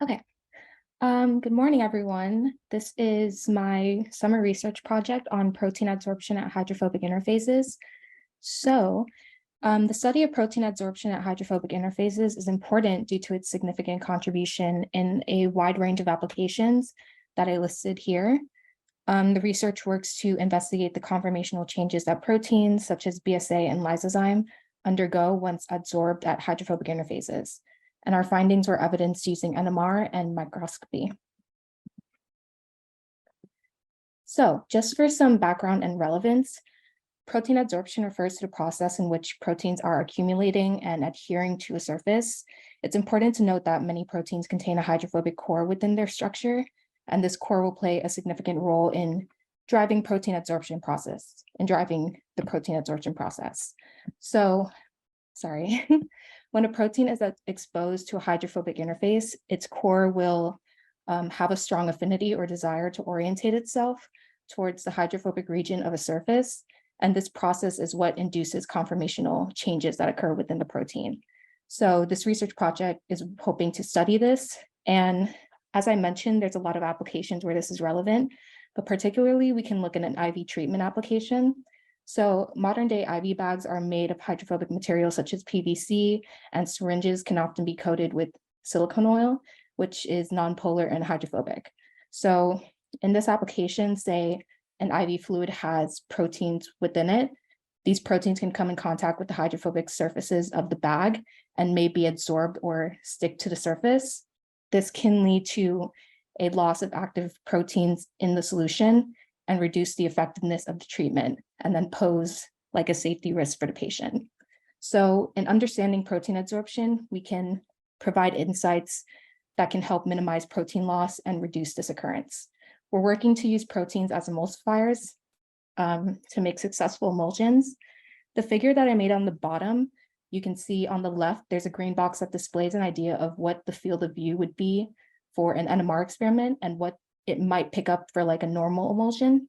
Okay. Good morning, everyone. This is my summer research project on protein adsorption at hydrophobic interfaces. So the study of protein adsorption at hydrophobic interfaces is important due to its significant contribution in a wide range of applications that I listed here. The research works to investigate the conformational changes that proteins such as BSA and lysozyme undergo once adsorbed at hydrophobic interfaces. And our findings were evidenced using NMR and microscopy. So just for some background and relevance, protein adsorption refers to the process in which proteins are accumulating and adhering to a surface. It's important to note that many proteins contain a hydrophobic core within their structure, and this core will play a significant role in driving protein adsorption process and driving the protein adsorption process. So, sorry. When a protein is exposed to a hydrophobic interface, its core will have a strong affinity or desire to orientate itself towards the hydrophobic region of a surface. And this process is what induces conformational changes that occur within the protein. So this research project is hoping to study this. And as I mentioned, there's a lot of applications where this is relevant, but particularly we can look at an IV treatment application. So modern day IV bags are made of hydrophobic materials such as PVC, and syringes can often be coated with silicone oil, which is nonpolar and hydrophobic. So in this application, say an IV fluid has proteins within it. These proteins can come in contact with the hydrophobic surfaces of the bag and may be adsorbed or stick to the surface. This can lead to a loss of active proteins in the solution and reduce the effectiveness of the treatment, and then pose like a safety risk for the patient. So in understanding protein adsorption, we can provide insights that can help minimize protein loss and reduce this occurrence. We're working to use proteins as emulsifiers to make successful emulsions. The figure that I made on the bottom, you can see on the left, there's a green box that displays an idea of what the field of view would be for an NMR experiment and what it might pick up for like a normal emulsion.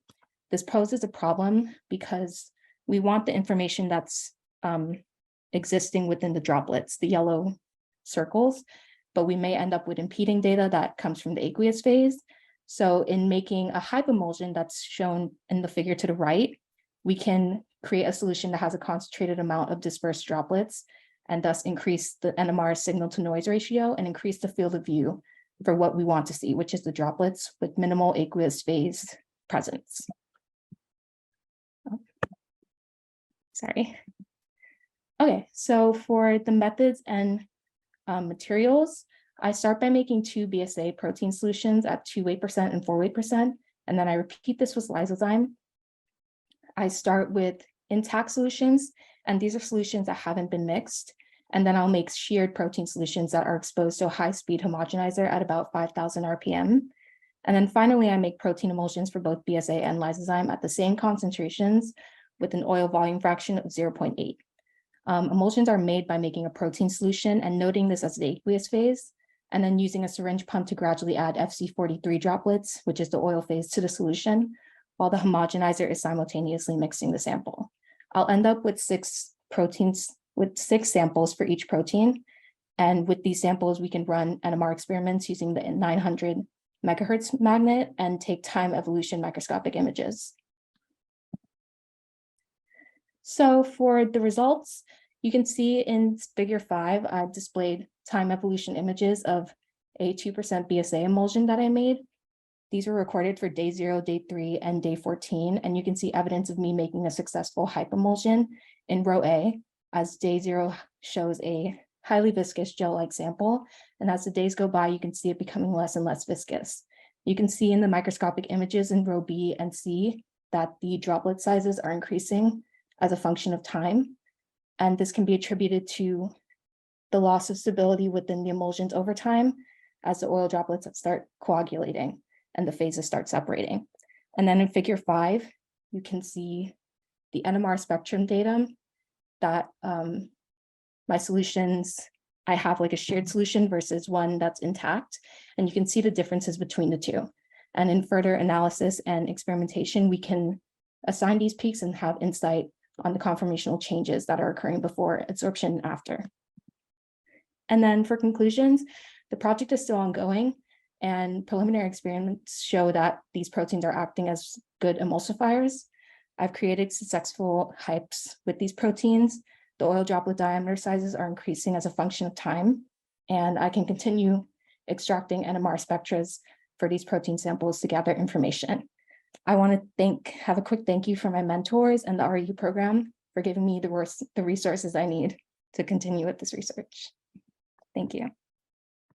This poses a problem because we want the information that's existing within the droplets, the yellow circles, but we may end up with impeding data that comes from the aqueous phase. So in making a hypomulsion that's shown in the figure to the right, we can create a solution that has a concentrated amount of dispersed droplets and thus increase the NMR signal to noise ratio and increase the field of view for what we want to see, which is the droplets with minimal aqueous phase presence. Oh, sorry. Okay, so for the methods and materials, I start by making two BSA protein solutions at 2 weight percent and 4 weight percent, and then I repeat this with lysozyme. I start with intact solutions, and these are solutions that haven't been mixed. And then I'll make sheared protein solutions that are exposed to a high-speed homogenizer at about 5,000 RPM. And then finally, I make protein emulsions for both BSA and lysozyme at the same concentrations with an oil volume fraction of 0.8. Emulsions are made by making a protein solution and noting this as the aqueous phase, and then using a syringe pump to gradually add FC43 droplets, which is the oil phase, to the solution, while the homogenizer is simultaneously mixing the sample. I'll end up with 6 samples for each protein. And with these samples, we can run NMR experiments using the 900 megahertz magnet and take time evolution microscopic images. So for the results, you can see in figure 5, I've displayed time evolution images of a 2% BSA emulsion that I made. These were recorded for day 0, day 3, and day 14, and you can see evidence of me making a successful hypomulsion in row A, as day 0 shows a highly viscous gel-like sample, and as the days go by, you can see it becoming less and less viscous. You can see in the microscopic images in row B and C that the droplet sizes are increasing as a function of time, and this can be attributed to the loss of stability within the emulsions over time as the oil droplets start coagulating and the phases start separating. And then in figure 5, you can see the NMR spectrum data that my solutions, I have like a shared solution versus one that's intact, and you can see the differences between the two. And in further analysis and experimentation, we can assign these peaks and have insight on the conformational changes that are occurring before adsorption and after. And then for conclusions, The project is still ongoing, and preliminary experiments show that these proteins are acting as good emulsifiers. I've created successful hypes with these proteins. The oil droplet diameter sizes are increasing as a function of time, and I can continue extracting NMR spectras for these protein samples to gather information. I want to have a quick thank you for my mentors and the REU program for giving me the resources I need to continue with this research. Thank you.